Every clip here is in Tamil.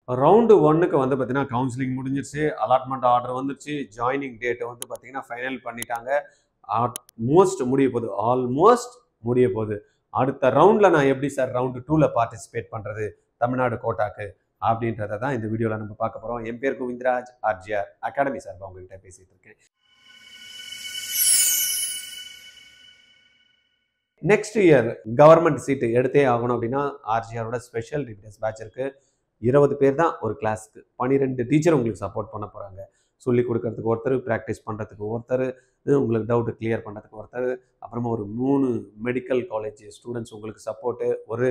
ரவுண்டு 1க்கு வந்து பார்த்தீங்கன்னா கவுன்சிலிங் முடிஞ்சிருச்சு, அலாட்மெண்ட் ஆர்டர் வந்துருச்சு, ஜாயினிங் டேட் வந்து பார்த்தீங்கன்னா ஃபைனல் பண்ணிட்டாங்க. ஆல்மோஸ்ட் முடிய போகுது. அடுத்த ரவுண்டில் நான் எப்படி சார் ரவுண்டு 2ல பார்ட்டிசிபேட் பண்ணுறது தமிழ்நாடு கோட்டாக்கு அப்படின்றத தான் இந்த வீடியோவில் நம்ம பார்க்க போகிறோம். என் பேர் கோவிந்தராஜ், ஆர்ஜிஆர் அகாடமி சார்பாக உங்ககிட்ட பேசிகிட்டு இருக்கேன். நெக்ஸ்ட் இயர் கவர்மெண்ட் சீட்டு எடுத்தே ஆகணும் அப்படின்னா ஆர்ஜிஆரோட ஸ்பெஷல் ரிவிடன்ஸ் பேட்ச் இருக்குது. 20 பேர் தான் ஒரு கிளாஸ்க்கு, 12 டீச்சர் உங்களுக்கு சப்போர்ட் பண்ண போகிறாங்க. சொல்லிக் கொடுக்கறதுக்கு ஒருத்தர், ப்ராக்டிஸ் பண்ணுறதுக்கு ஒருத்தர், உங்களுக்கு டவுட்டு கிளியர் பண்ணுறதுக்கு ஒருத்தர், அப்புறமா ஒரு 3 மெடிக்கல் காலேஜ் ஸ்டூடெண்ட்ஸ் உங்களுக்கு சப்போர்ட்டு, ஒரு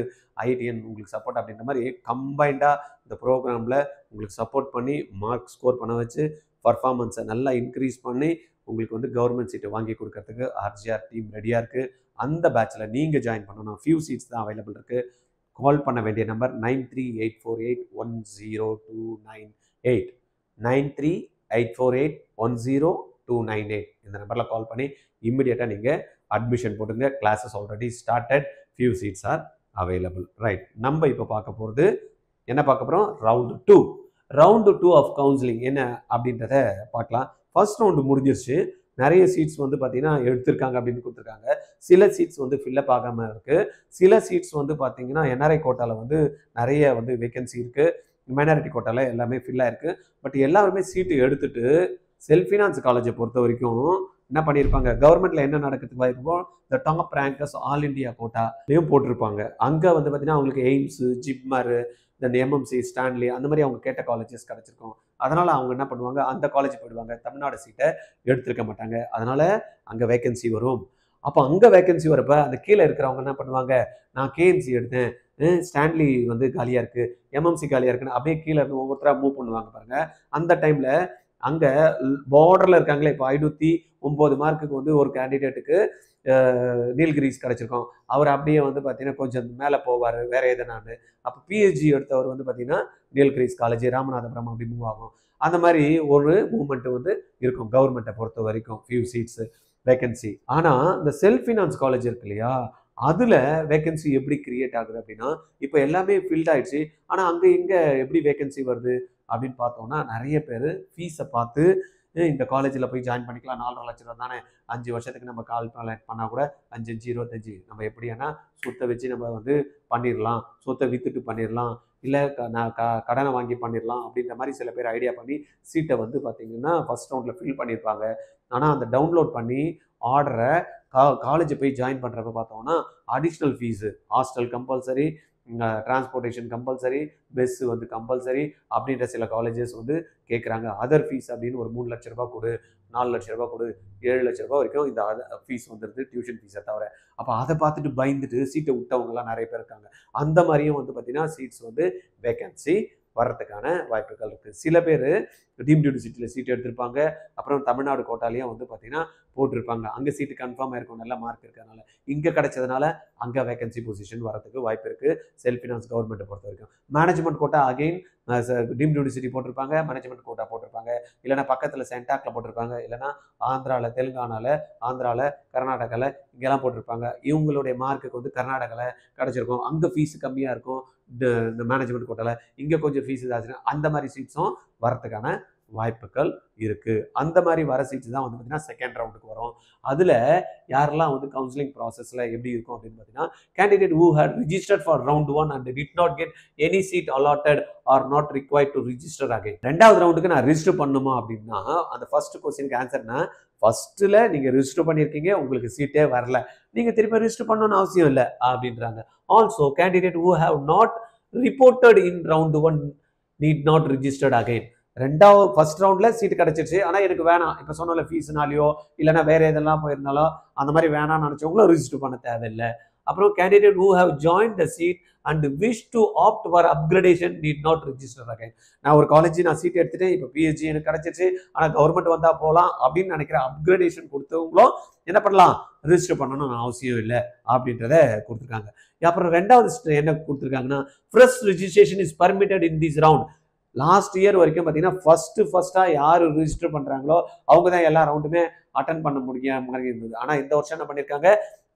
ஐடிஎன் உங்களுக்கு சப்போர்ட் அப்படின்ற மாதிரி கம்பைண்டாக இந்த ப்ரோக்ராமில் உங்களுக்கு சப்போர்ட் பண்ணி மார்க் ஸ்கோர் பண்ண வச்சு பர்ஃபார்மன்ஸை நல்லா இன்க்ரீஸ் பண்ணி உங்களுக்கு வந்து கவர்மெண்ட் சீட்டு வாங்கி கொடுக்கறதுக்கு ஆர்ஜிஆர் டீம் ரெடியாக இருக்குது. அந்த பேட்சில் நீங்கள் ஜாயின் பண்ணணும். ஃபியூ சீட்ஸ் தான் அவைலபிள் இருக்குது. கால் பண்ண வேண்டிய நம்பர் 9384810298 9384810298. இந்த நம்பரில் கால் பண்ணி இம்மிடியேட்டாக நீங்கள் அட்மிஷன் போட்டுங்க. Classes already started, few seats are available. Right, நம்ம இப்போ பார்க்க போகிறது என்ன பார்க்க போகிறோம்? ரவுண்டு 2 ஆஃப் கவுன்சிலிங் என்ன அப்படின்றத பார்க்கலாம். ஃபர்ஸ்ட் ரவுண்டு முடிஞ்சிருச்சு. நிறைய சீட்ஸ் வந்து பார்த்தீங்கன்னா எடுத்திருக்காங்க அப்படின்னு கொடுத்துருக்காங்க. சில சீட்ஸ் வந்து ஃபில்லப் ஆகாமல் இருக்குது. சில சீட்ஸ் வந்து பார்த்தீங்கன்னா என்ஆர்ஐ கோட்டாவில் வந்து நிறைய வந்து வேகன்சி இருக்குது. மைனாரிட்டி கோட்டாவில் எல்லாமே ஃபில்லாக இருக்குது. பட் எல்லாருமே சீட்டு எடுத்துட்டு செல்ஃப் ஃபினான்ஸ் காலேஜை பொறுத்த வரைக்கும் என்ன பண்ணியிருப்பாங்க, கவர்மெண்ட்டில் என்ன நடக்கிறதுக்கு வாய்ப்போ இந்த டாப் ரேங்கர்ஸ் ஆல் இண்டியா கோட்டாலையும் போட்டிருப்பாங்க. அங்கே வந்து பார்த்தீங்கன்னா அவங்களுக்கு எய்ம்ஸு, ஜிப்மரு, இந்த எம்எம்சி, ஸ்டான்லி அந்த மாதிரி அவங்க கேட்ட காலேஜஸ் கிடச்சிருக்கும். அதனால் அவங்க என்ன பண்ணுவாங்க, அந்த காலேஜ் போயிடுவாங்க. தமிழ்நாடு சீட்டை எடுத்துருக்க மாட்டாங்க. அதனால் அங்கே வேகன்சி வரும். அப்போ அங்கே வேகன்சி வரப்ப அந்த கீழே இருக்கிறவங்க என்ன பண்ணுவாங்க, நான் கேஎம்சி எடுத்தேன், ஸ்டான்லி வந்து காலியாக இருக்குது, எம்எம்சி காலியாக இருக்குன்னு அப்படியே கீழே இருந்து ஒவ்வொருத்தராக மூவ் பண்ணுவாங்க பாருங்கள். அந்த டைமில் அங்கே பார்டரில் இருக்காங்களே, இப்போ 509 மார்க்குக்கு வந்து ஒரு கேண்டிடேட்டுக்கு நீல்கிரிஸ் கிடச்சிருக்கோம். அவர் அப்படியே வந்து பார்த்தீங்கன்னா கொஞ்சம் மேலே போவார் வேறு எதனான்னு. அப்போ பிஹெச்டி எடுத்தவர் வந்து பார்த்தீங்கன்னா நீல்கிரிஸ் காலேஜ், ராமநாதபுரம் அப்படி மூவ் ஆகும். அந்த மாதிரி ஒரு மூவ்மெண்ட் வந்து இருக்கும் கவர்மெண்ட்டை பொறுத்த வரைக்கும், ஃபியூ சீட்ஸு வேகன்சி. ஆனால் இந்த செல்ஃப் ஃபினான்ஸ் காலேஜ் இருக்கு இல்லையா, அதில் வேகன்சி எப்படி கிரியேட் ஆகுது அப்படின்னா, இப்போ எல்லாமே ஃபில்ட் ஆகிடுச்சு. ஆனால் அங்கே இங்கே எப்படி வேகன்சி வருது அப்படின்னு பார்த்தோம்னா, நிறைய பேர் ஃபீஸை பார்த்து இந்த காலேஜில் போய் ஜாயின் பண்ணிக்கலாம், 4.5 லட்ச ரூபா தானே, 5 வருஷத்துக்கு நம்ம கால்குலேட் பண்ணால் கூட 5 5 25 நம்ம எப்படின்னா சொத்தை வச்சு நம்ம வந்து பண்ணிடலாம், சொத்தை விற்றுட்டு பண்ணிடலாம், இல்லை நான் கடனை வாங்கி பண்ணிடலாம் அப்படின்ற மாதிரி சில பேர் ஐடியா பண்ணி சீட்டை வந்து பார்த்திங்கன்னா ஃபஸ்ட் ரவுண்டில் ஃபில் பண்ணியிருப்பாங்க. ஆனால் அந்த டவுன்லோட் பண்ணி ஆர்டரை காலேஜை போய் ஜாயின் பண்ணுறப்ப பார்த்தோம்னா additional fees, hostel compulsory, transportation compulsory, bus வந்து கம்பல்சரி அப்படின்ற சில காலேஜஸ் வந்து கேட்குறாங்க. அதர் ஃபீஸ் அப்படின்னு ஒரு 3 லட்ச ரூபா கொடு, 4 லட்ச ரூபா கொடு, 7 லட்ச ரூபா வரைக்கும் இந்த ஃபீஸ் வந்துடுது, டியூஷன் ஃபீஸை தவிர. அப்போ அதை பார்த்துட்டு பயந்துட்டு சீட்டை விட்டவங்கலாம் நிறைய பேர் இருக்காங்க. அந்த மாதிரியும் வந்து பார்த்தீங்கன்னா சீட்ஸ் வந்து வேகன்சி வர்றதுக்கான வாய்ப்புகள் இருக்குது. சில பேர் டீம்டு யூனிவர்சிட்டியில் சீட் எடுத்திருப்பாங்க, அப்புறம் தமிழ்நாடு கோட்டாலையும் வந்து பார்த்தீங்கன்னா போட்டிருப்பாங்க. அங்கே சீட்டு கன்ஃபார்ம் ஆயிருக்கும், நல்ல மார்க் இருக்கிறதுனால. இங்கே கிடைச்சதுனால அங்கே வேகன்சி பொசிஷன் வரதுக்கு வாய்ப்பு இருக்குது செல்ஃப் ஃபினான்ஸ் கவர்மெண்ட்டை பொறுத்த வரைக்கும். Management quota again deemed university போட்டிருப்பாங்க, மேனேஜ்மெண்ட் கோட்டா போட்டிருப்பாங்க, இல்லைனா பக்கத்தில் சென்டாக்ல போட்டிருப்பாங்க, இல்லைனா ஆந்திராவில், தெலுங்கானாவில், ஆந்திராவில், கர்நாடகாவில் இங்கெல்லாம் போட்டிருப்பாங்க. இவங்களுடைய மார்க்குக்கு வந்து கர்நாடகாவில் கிடச்சிருக்கும். அங்கே ஃபீஸ் கம்மியாக இருக்கும் இந்த மேனேஜ்மெண்ட் கோட்டாவில், இங்கே கொஞ்சம் ஃபீஸ் இதாச்சுன்னா அந்த மாதிரி சீட்ஸும் வரத்துக்கான வாய்ப்புகள் இருக்குது. அந்த மாதிரி வர சீட்ஸ் தான் வந்து பார்த்தீங்கன்னா செகண்ட் ரவுண்டுக்கு வரும். அதில் யாரெல்லாம் வந்து கவுன்சிலிங் ப்ராசஸில் எப்படி இருக்கும் அப்படின்னு பார்த்தீங்கன்னா, candidate who had registered for round 1 and did not get any seat allotted are not required to register again. ரெண்டாவது ரவுண்டுக்கு நான் ரிஜிஸ்டர் பண்ணணுமா அப்படின்னா, அந்த ஃபர்ஸ்ட் கொஸ்டினுக்கு ஆன்சர்னா, ஃபர்ஸ்ட்டில் நீங்கள் ரிஜிஸ்டர் பண்ணியிருக்கீங்க, உங்களுக்கு சீட்டே வரல, நீங்கள் திருப்பி ரிஜிஸ்டர் பண்ணணும்னு அவசியம் இல்லை அப்படின்றாங்க. Also candidate who have not reported in round 1 need not registered again. ரெண்டாவது ஃபர்ஸ்ட் ரவுண்டில் சீட்டு கிடச்சிருச்சு, ஆனால் எனக்கு வேணாம், இப்போ சொன்னால ஃபீஸ்னாலையோ இல்லைனா வேறு எதெல்லாம் போயிருந்தாலோ அந்த மாதிரி வேணாம்னு நினச்சவங்களும் ரிஜிஸ்டர் பண்ண தேவையில்லை. அப்புறம் candidate who have join the seat and wish to opt for upgradation need not register again. நான் ஒரு காலேஜ் நான் சீட் எடுத்துகிட்டு இப்போ பிஹெச்டி எனக்கு கிடச்சிருச்சு, ஆனால் கவர்மெண்ட் வந்தால் போகலாம் அப்படின்னு நினைக்கிற அப்கிரேடேஷன் கொடுத்தவங்களும் என்ன பண்ணலாம், ரிஜிஸ்டர் பண்ணணும்னு அவசியம் இல்லை அப்படின்றத கொடுத்துருக்காங்க. அப்புறம் ரெண்டாவது என்ன கொடுத்துருக்காங்கன்னா, fresh registration is permitted in this round. Last year வரைக்கும் பார்த்தீங்கன்னா ஃபர்ஸ்ட்டாக யார் ரிஜிஸ்டர் பண்ணுறாங்களோ அவங்க தான் எல்லா ரவுண்டுமே அட்டன் பண்ண முடியாத மாதிரி இருந்தது. ஆனால் இந்த வருஷம் என்ன பண்ணியிருக்காங்க,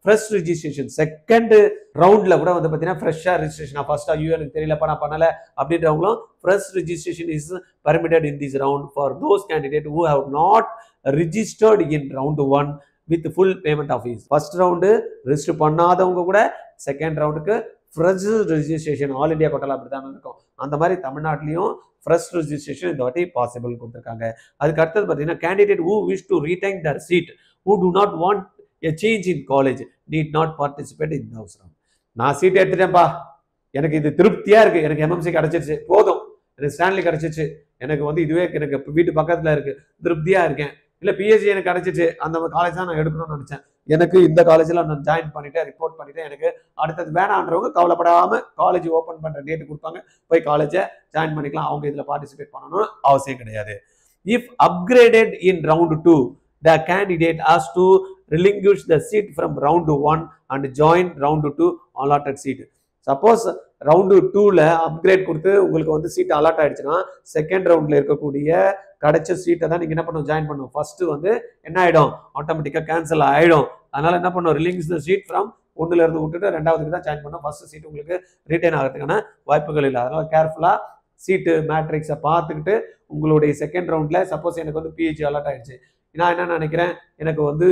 ஃப்ரெஷ் ரிஜிஸ்ட்ரேஷன் செகண்ட் ரவுண்ட்ல கூட வந்து பார்த்தீங்கன்னா ஃப்ரெஷ்ஷாக ரிஜிஸ்ட்ரேஷன் ஃபர்ஸ்ட் ஐயோ எனக்கு தெரியலப்பா நான் பண்ணல அப்படின்றவங்களும் fresh registration is permitted in this round for those candidates who have not registered in round 1 with full payment of fees. First round register பண்ணாதவங்க கூட செகண்ட் ரவுண்டுக்கு ஃப்ரெஷ் ரெஜிஸ்ட்ரேஷன் ஆல் இண்டியா கோட்டால அப்படி தான் இருக்கும். அந்த மாதிரி தமிழ்நாட்டிலையும் ஃப்ரெஷ் ரெஜிஸ்ட்ரேஷன் இந்த வாட்டி பாசிபிள் கொடுத்துருக்காங்க. அதுக்கு அடுத்தது பார்த்தீங்கன்னா candidate who wish to retain their seat who do not want a change in college need not participate in those round. நான் சீட் எடுத்துட்டேன்ப்பா, எனக்கு இது திருப்தியா இருக்கு, எனக்கு எம்எம்சி கிடைச்சிருச்சு, போதும், எனக்கு ஸ்டான்லி கிடைச்சிச்சு, எனக்கு வந்து இதுவே எனக்கு வீட்டு பக்கத்துல இருக்கு, திருப்தியா இருக்கேன், இல்லை பிஹெச்டி எனக்கு கிடைச்சிச்சு, அந்த காலேஜ் தான் நான் எடுக்கணும்னு நினைச்சேன், எனக்கு இந்த காலேஜில் நான் ஜாயின் பண்ணிட்டேன், ரிப்போர்ட் பண்ணிட்டேன், எனக்கு அடுத்தது வேணான்றவங்க கவலைப்படாமல் காலேஜ் ஓப்பன் பண்ணுற டேட்டு கொடுப்பாங்க, போய் காலேஜை ஜாயின் பண்ணிக்கலாம். அவங்க இதில் பார்ட்டிசிபேட் பண்ணணும்னு அவசியம் கிடையாது. If upgraded in round 2 the candidate has to relinquish the seat from round 1 and join round 2 allotted seat. Suppose round 2ல அப்கிரேட் கொடுத்து உங்களுக்கு வந்து சீட் அலாட் ஆயிடுச்சுன்னா செகண்ட் ரவுண்ட்ல இருக்கக்கூடிய கிடைச்ச சீட்டை தான் நீங்க என்ன பண்ணணும், ஜாயின் பண்ணணும். ஃபர்ஸ்ட் வந்து என்ன ஆயிடும், ஆட்டோமேட்டிக்கா கேன்சல் ஆயிடும். அதனால என்ன பண்ணணும், ரிலீஸ் த சீட் ஃப்ரம் ஒன்னுல இருந்து விட்டுட்டு ரெண்டாவதுக்கு தான் ஜாயின் பண்ணணும். ஃபர்ஸ்ட் சீட் உங்களுக்கு ரிட்டைன் ஆகிறதுக்கான வாய்ப்புகள் இல்லை. அதனால கேர்ஃபுல்லா சீட்டு மேட்ரிக்ஸை பார்த்துக்கிட்டு உங்களுடைய செகண்ட் ரவுண்ட்ல சப்போஸ் எனக்கு வந்து பிஹெச்டி அலாட் ஆயிடுச்சு, நான் என்ன நினைக்கிறேன், எனக்கு வந்து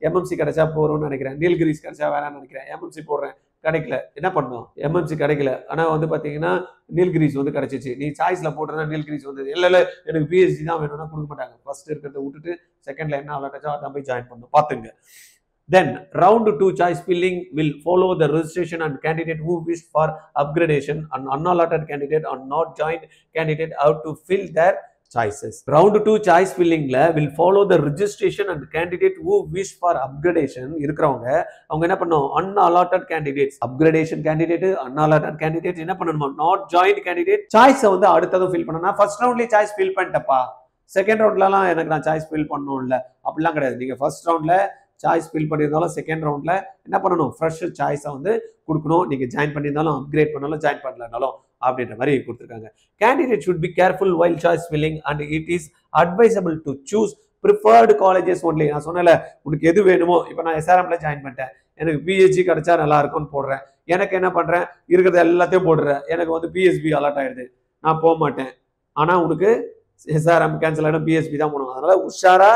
எம்எம்சி கிடைச்சா போறோம்னு நினைக்கிறேன், நீல்கிரிஸ் கிடைச்சா வேணாம்னு நினைக்கிறேன், எம்எம்சி போடுறேன், கிடைக்கல, என்ன பண்ணும், எம்எம்சி கிடைக்கல, ஆனால் வந்து பார்த்தீங்கன்னா நீல்கிரிஸ் வந்து கிடைச்சிச்சு, நீ சாய்ஸ்ல போடுறதா நீல்கிரிஸ் வந்து இல்லை எனக்கு பிஹெச்டி தான் வேணும்னா கொடுக்க மாட்டாங்க. ஃபர்ஸ்ட் இருக்கிறத விட்டுட்டு செகண்ட்ல என்ன அலாட்டாச்சோ அதான் போய் ஜாயின் பண்ணணும், பார்த்துங்க. Then round 2 choice filling will follow the registration and candidate who wish for upgradation and unallotted candidate or not joined candidate have to fill their choices. Round 2 choice filling will follow the registration and candidate who wish for upgradation இருக்கிறவங்க அவங்க என்ன பண்ணணும், unallotted candidates, upgradation candidate, unallotted candidate என்ன பண்ணணுமா, not joined candidate choice வந்து அடுத்ததும் ஃபில் பண்ணணும். ஃபர்ஸ்ட் ரவுண்ட்லயே சாய்ஸ் ஃபில் பண்ணிட்டப்பா, செகண்ட் ரவுண்ட்லலாம் எனக்கு நான் சாய்ஸ் ஃபில் பண்ணணும் இல்லை அப்படிலாம் கிடையாது. நீங்க ஃபர்ஸ்ட் ரவுண்ட்ல சாய்ஸ் ஃபில் பண்ணியிருந்தாலும் செகண்ட் ரவுண்ட்ல என்ன பண்ணணும், ஃப்ரெஷ் சாய்ஸை வந்து கொடுக்கணும். நீங்க ஜாயின் பண்ணியிருந்தாலும் அப்கிரேட் பண்ணாலும் ஜாயின் பண்ணலனாலும் அப்படின்ற மாதிரி கொடுத்துருக்காங்க. Candidate should be careful while choice filling and it is advisable to choose preferred colleges only. நான் சொன்னல உனக்கு எது வேணுமோ, இப்போ நான் எஸ்ஆர்எம்ல ஜாயின் பண்ணிட்டேன், எனக்கு பிஹெச்டி கிடைச்சா நல்லா இருக்கும்னு போடுறேன், எனக்கு என்ன பண்றேன், இருக்கிறது எல்லாத்தையும் போடுறேன், எனக்கு வந்து பிஎஸ்பி அலாட் ஆயிடுது, நான் போக மாட்டேன். ஆனா உனக்கு எஸ்ஆர்எம் கேன்சல் ஆகிடும், பிஎஸ்பி தான் போகணும். அதனால உஷாரா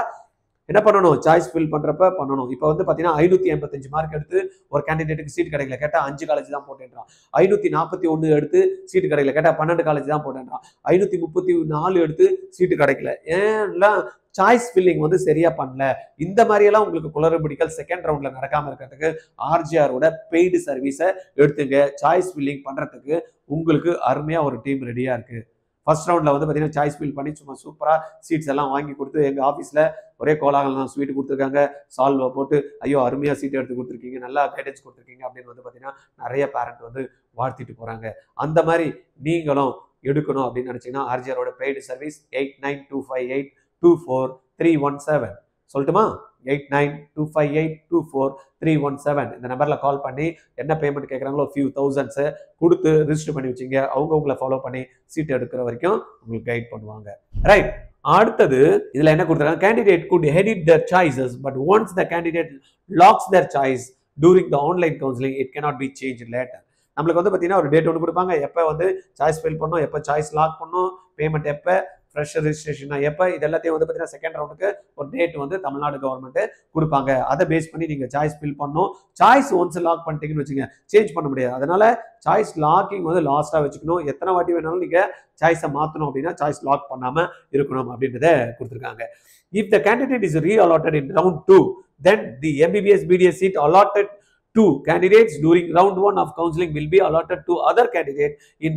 என்ன பண்ணணும், சாய்ஸ் ஃபில் பண்றப்ப பண்ணணும். இப்போ வந்து பாத்தீங்கன்னா 585 மார்க் எடுத்து ஒரு கேண்டிடேட்டுக்கு சீட் கிடைக்கல, கேட்டா 5 காலேஜ் தான் போட்டேன்றான். 541 எடுத்து சீட்டு கிடைக்கல, கேட்டா 12 காலேஜ் தான் போட்டேன்றான். 534 எடுத்து சீட்டு கிடைக்கல, ஏன்லாம் சாய்ஸ் ஃபில்லிங் வந்து சரியா பண்ணல. இந்த மாதிரி எல்லாம் உங்களுக்கு குளறுபடிகள் செகண்ட் ரவுண்ட்ல நடக்காம இருக்கிறதுக்கு ஆர்ஜிஆரோட பெய்டு சர்வீஸை எடுத்துங்க. சாய்ஸ் ஃபில்லிங் பண்றதுக்கு உங்களுக்கு அருமையா ஒரு டீம் ரெடியா இருக்கு. ஃபர்ஸ்ட் ரவுண்ட்ல வந்து பார்த்தீங்கன்னா சாய்ஸ் ஃபில் பண்ணி சும்மா சூப்பரா சீட்ஸ் எல்லாம் வாங்கி கொடுத்து எங்க ஆஃபீஸ்ல ஒரே கோலாகலாம் ஸ்வீட் கொடுத்துருக்காங்க, சால்வை போட்டு ஐயோ அருமையா சீட் எடுத்து கொடுத்துருக்கீங்க, நல்லா கைடன்ஸ் கொடுத்துருக்கீங்க அப்படின்னு வந்து பார்த்தீங்கன்னா நிறைய பேரண்ட் வந்து வாழ்த்திட்டு போறாங்க. அந்த மாதிரி நீங்களும் எடுக்கணும் அப்படின்னு நினைச்சீங்கன்னா ஆர்ஜிஆரோட பெய்டு சர்வீஸ் 8925824317 சொல்லட்டுமா, 8925824317 இந்த நம்பர்ல கால் பண்ணி என்ன பேமெண்ட் கேட்குறாங்களோ ஃபியூ தௌசண்ட்ஸை கொடுத்து ரிஜிஸ்டர் பண்ணி வச்சுங்க. அவங்க உங்களை ஃபாலோ பண்ணி சீட் எடுக்கிற வரைக்கும் உங்களுக்கு கைட் பண்ணுவாங்க. ரைட், அடுத்தது இதுல என்ன கொடுத்துருக்காங்க, candidate could edit their choices but once the candidate locks their choice during the online counseling it cannot be changed later. நம்மளுக்கு வந்து பார்த்தீங்கன்னா ஒரு டேட் ஒன்று கொடுப்பாங்க, எப்போ வந்து சாய்ஸ் ஃபில் பண்ணணும், எப்போ சாய்ஸ் லாக் பண்ணணும், பேமெண்ட் எப்போ, ஃப்ரெஷ் ரெஜிஸ்ட்ரேஷன் எப்போ, இது எல்லாத்தையும் வந்து பார்த்தீங்கன்னா செகண்ட் ரவுண்டுக்கு ஒரு டேட் வந்து தமிழ்நாடு கவர்மெண்ட் கொடுப்பாங்க. அதை பேஸ் பண்ணி நீங்க சாய்ஸ் ஃபில் பண்ணணும். சாய்ஸ் ஒன்ஸ் லாக் பண்ணிட்டீங்கன்னு வச்சுங்க சேஞ்ச் பண்ண முடியாது. அதனால சாய்ஸ் லாக்கிங் வந்து லாஸ்டா வச்சுக்கணும். எத்தனை வாட்டி வேணாலும் நீங்க சாய்ஸை மாற்றணும் அப்படின்னா சாய்ஸ் லாக் பண்ணாம இருக்கணும் அப்படின்றத கொடுத்துருக்காங்க. If the candidate is re-allotted in round 2, then the MBBS BDS seat allotted to candidates during round 1 of counseling will be allotted to other candidates in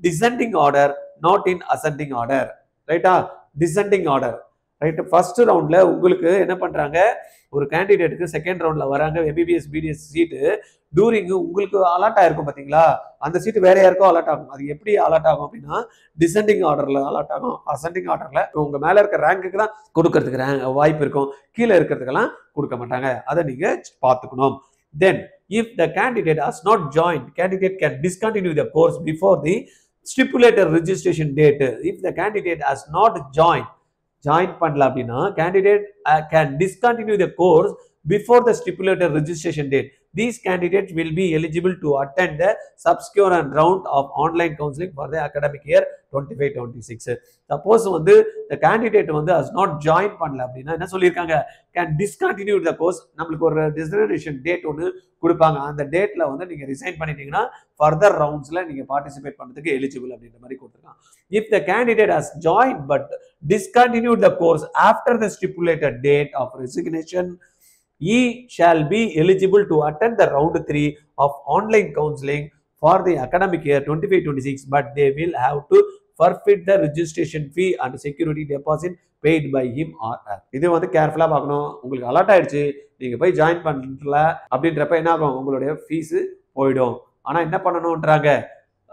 descending order, not in ascending order. ரைட்டா, டிசெண்டிங் ஆர்டர். ரைட், ஃபர்ஸ்ட் ரவுண்ட்ல உங்களுக்கு என்ன பண்றாங்க, ஒரு கேண்டிடேட்டுக்கு செகண்ட் ரவுண்ட்ல வராங்க எம்பிபிஎஸ் பிடிஎஸ் சீட்டு, டூரிங் உங்களுக்கு அலாட் ஆயிருக்கும் பாத்தீங்களா, அந்த சீட்டு வேற யாருக்கும் அலாட் ஆகும். அது எப்படி அலாட் ஆகும் அப்படின்னா டிசெண்டிங் ஆர்டர்ல அலாட் ஆகும். அசெண்டிங் ஆர்டர்ல உங்க மேல இருக்க ரேங்க்குக்கு தான் கொடுக்கறதுக்கு வாய்ப்பு இருக்கும், கீழே இருக்கிறதுக்கெல்லாம் கொடுக்க மாட்டாங்க. அதை நீங்க பார்த்துக்கணும். Then if the candidate has not joined, candidate can discontinue the course before the stipulated registration date. If the candidate has not join பண்ணல அப்படின்னா candidate can discontinue the course before the stipulated registration date. these candidates will be eligible to attend the subsequent round of online counseling for the academic year 25-26. Suppose வந்து the candidate வந்து has not join பண்ணல அப்படின்னா என்ன சொல்லியிருக்காங்க, can discontinue the course. நம்மளுக்கு ஒரு resignation date ஒன்று கொடுப்பாங்க. அந்த டேட்ல வந்து நீங்க ரிசைன் பண்ணிட்டீங்கன்னா ஃபர்தர் ரவுண்ட்ஸ்ல நீங்க பார்ட்டிசிபேட் பண்றதுக்கு எலிஜிபிள் அப்படின்ற மாதிரி கொடுத்துருக்காங்க. If the candidate has joined but discontinued the course after the stipulated date of resignation, he shall be eligible to attend the round 3 of online counseling for the academic year 25-26, but they will have to forfeit the registration fee and security deposit paid by him or her. இது வந்து கேர்ஃபுல்லா பார்க்கணும். உங்களுக்கு அலர்ட் ஆயிடுச்சு, நீங்க போய் ஜாயின் பண்ணல அப்படின்றப்ப என்ன ஆகும், உங்களுடைய ஃபீஸ் போயிடும். ஆனா என்ன பண்ணணும்ன்றாங்க,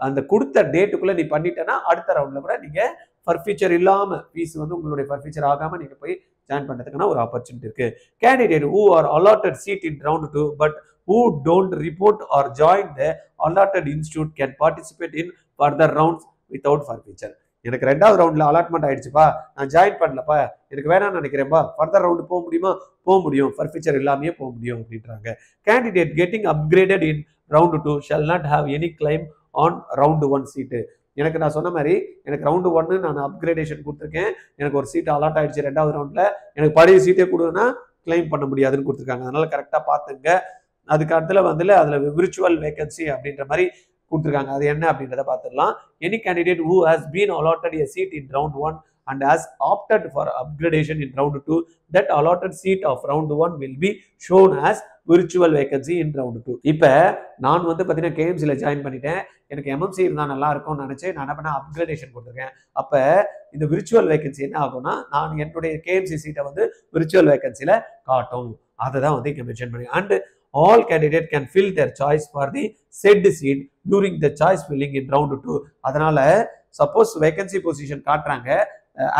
அந்த கொடுத்த டேட்டுக்குள்ள நீ பண்ணிட்டேன்னா அடுத்த ரவுண்ட்ல கூட நீங்க ஃபர்ஃபீச்சர் இல்லாம ஃபீஸ் வந்து உங்களுடைய ஃபர்ஃபீச்சர் ஆகாம நீங்க போய் ஜாயின் பண்றதுக்கான ஒரு ஆப்பர்ச்சுனிட்டி இருக்கு. Candidate who are allotted seat in round 2 but who don't report or join the allotted institute can participate in further rounds without forfeiture. எனக்கு ரெண்டாவது ரவுண்ட்ல அலாட்மெண்ட் ஆயிடுச்சுப்பா, நான் ஜாயின் பண்ணலப்பா, எனக்கு வேணாம்னு நினைக்கிறேன்ப்பா, ஃபர்தர் ரவுண்டு போக முடியுமா, போக முடியும், ஃபர்ஃபீச்சர் இல்லாமையே போக முடியும் அப்படின்றாங்க. Candidate getting upgraded in round 2 shall not have any claim on round 1 சீட்டு. எனக்கு நான் சொன்ன மாதிரி எனக்கு ரவுண்டு 1 நான் அப்கிரேடேஷன் கொடுத்துருக்கேன், எனக்கு ஒரு சீட் அலாட் ஆயிடுச்சு ரெண்டாவது ரவுண்ட்ல, எனக்கு பழைய சீட்டே கொடுன்னா கிளைம் பண்ண முடியாதுன்னு கொடுத்துருக்காங்க. அதனால கரெக்டாக பார்த்துங்க. அதுக்கு அடுத்துல வந்து அதில் விர்ச்சுவல் வேகன்சி அப்படின்ற மாதிரி கொடுத்துருக்காங்க. அது என்ன அப்படின்றத பார்த்துடலாம். Any candidate who has been allotted a seat in round 1 and has opted for upgradation in round 2, that allotted seat of round 1 will be shown as virtual vacancy in round 2. இப்போ நான் வந்து பார்த்தீங்கன்னா கேஎம்சியில் ஜாயின் பண்ணிட்டேன், எனக்கு எம்எம்சி இருந்தால் நல்லா இருக்கும்னு நினச்சி நான் என்ன பண்ண அப்கிரேடேஷன் கொடுத்துருக்கேன். அப்போ இந்த விர்ச்சுவல் வேகன்சி என்ன ஆகும்னா, நான் என்னுடைய கேஎம்சி சீட்டை வந்து விர்ச்சுவல் வேகன்சியில் காட்டும். அதை தான் வந்து இங்கே மென்ஷன் பண்ணி. And all candidates can fill their choice for the said seat during the choice filling in round 2. அதனால சப்போஸ் வேகன்சி பொசிஷன் காட்டுறாங்க,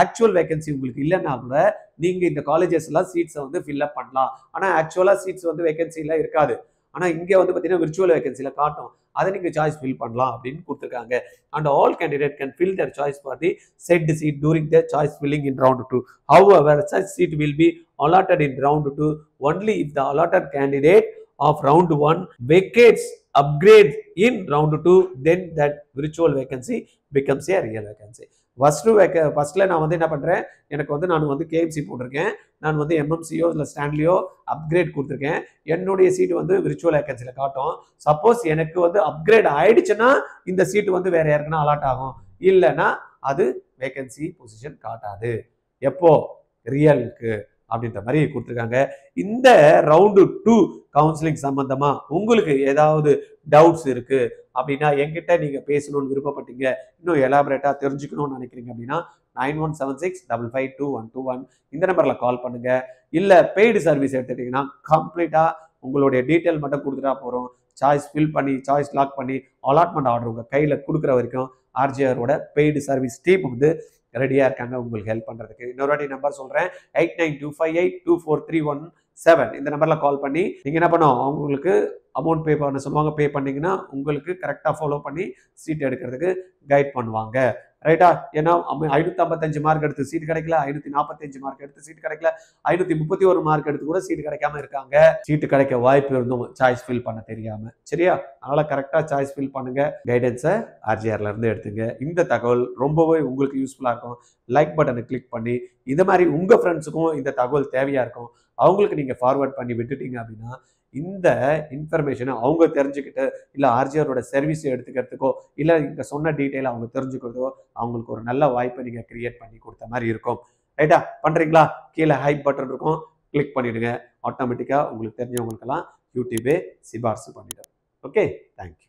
ஆக்சுவல் வேகன்சி உங்களுக்கு இல்லைன்னா கூட நீங்க இந்த காலேஜஸ்லாம் சீட்ஸை வந்து ஃபில் அப் பண்ணலாம். ஆனால் ஆக்சுவலா சீட்ஸ் வந்து வேகன்சில இருக்காது. ஆனால் இங்கே வந்து பார்த்தீங்கன்னா விர்ச்சுவல் வேகன்சியில் காட்டும், அதை நீங்கள் சாய்ஸ் ஃபில் பண்ணலாம் அப்படின்னு கொடுத்துருக்காங்க. And all candidate can fill their choice for the said seat during the choice filling in round 2. However, such seat will be allotted in round 2 only if the allotted candidate of round 1 vacates upgrade in round 2, then that virtual vacancy becomes a real vacancy. ஃபர்ஸ்ட்ல நான் வந்து என்ன பண்றேன், எனக்கு வந்து நான் வந்து கேஎம்சி போட்டிருக்கேன், நான் வந்து எம்எம்சியோ இல்லை ஸ்டான்லியோ அப்கிரேட் கொடுத்துருக்கேன், என்னுடைய சீட்டு வந்து விர்ச்சுவல் வேகன்சியில் காட்டும். சப்போஸ் எனக்கு வந்து அப்கிரேட் ஆயிடுச்சுன்னா இந்த சீட்டு வந்து வேற யாருக்குன்னா அலாட் ஆகும், இல்லைன்னா அது வேகன்சி பொசிஷன் காட்டாது. எப்போ ரியலுக்கு அப்படின்ற மாதிரி கொடுத்துருக்காங்க. இந்த ரவுண்டு 2 கவுன்சிலிங் சம்பந்தமா உங்களுக்கு ஏதாவது டவுட்ஸ் இருக்கு அப்படின்னா என்கிட்ட நீங்க பேசணும்னு விருப்பப்பட்டீங்க, இன்னும் எலாபரேட்டா தெரிஞ்சுக்கணும்னு நினைக்கிறீங்க அப்படின்னா 9176552121 இந்த நம்பர்ல கால் பண்ணுங்க. இல்ல பெய்டு சர்வீஸ் எடுத்துட்டீங்கன்னா கம்ப்ளீட்டா உங்களுடைய டீட்டெயில் மட்டும் கொடுத்துட்டா போறோம். சாய்ஸ் ஃபில் பண்ணி சாய்ஸ் லாக் பண்ணி அலாட்மெண்ட் ஆர்டர் உங்க கையில கொடுக்குற வரைக்கும் ஆர்ஜிஆரோட பெய்டு சர்வீஸ் டீம் வந்து ரெடியா இருக்காங்க உங்களுக்கு ஹெல்ப் பண்றதுக்கு. இன்னொரு வாட்டி நம்பர் சொல்றேன், 8925824317 இந்த நம்பர்ல கால் பண்ணி நீங்க என்ன பண்ணும், அவங்களுக்கு அமௌண்ட் பே பண்ண சொல்லுவாங்க. பே பண்ணீங்கன்னா உங்களுக்கு கரெக்டா ஃபாலோ பண்ணி சீட் எடுக்கிறதுக்கு கைட் பண்ணுவாங்க. ரைட்டா? ஏன்னா 555 மார்க் எடுத்து சீட் கிடைக்கல, 545 மார்க் எடுத்து சீட் கிடைக்கல, 531 மார்க் எடுத்து கூட சீட் கிடைக்காம இருக்காங்க. சீட்டு கிடைக்க வாய்ப்பு இருந்தும் சாய்ஸ் ஃபில் பண்ண தெரியாம. சரியா? அதனால கரெக்டா சாய்ஸ் ஃபில் பண்ணுங்க. கைடன்ஸை ஆர்ஜிஆர்ல இருந்து எடுத்துங்க. இந்த தகவல் ரொம்பவே உங்களுக்கு யூஸ்ஃபுல்லா இருக்கும். லைக் பட்டனை கிளிக் பண்ணி இந்த மாதிரி உங்க ஃப்ரெண்ட்ஸுக்கும் இந்த தகவல் தேவையா இருக்கும், அவங்களுக்கு நீங்க ஃபார்வர்ட் பண்ணி விட்டுட்டீங்க அப்படின்னா இந்த இன்ஃபர்மேஷனை அவங்க தெரிஞ்சுக்கிட்டு இல்லை ஆர்ஜிஆரோட சர்வீஸ் எடுத்துக்கிறதுக்கோ இல்லை இங்கே சொன்ன டீட்டெயில் அவங்க தெரிஞ்சுக்கிறதோ அவங்களுக்கு ஒரு நல்ல வாய்ப்பை நீங்கள் கிரியேட் பண்ணி கொடுத்த மாதிரி இருக்கும். ரைட்டா? பண்ணுறீங்களா? கீழே ஹைப் பட்டன் இருக்கும், கிளிக் பண்ணிவிடுங்க. ஆட்டோமேட்டிக்காக உங்களுக்கு தெரிஞ்சவங்களுக்கெல்லாம் யூடியூபே சிபார்சு பண்ணிவிடும். Okay, thank you.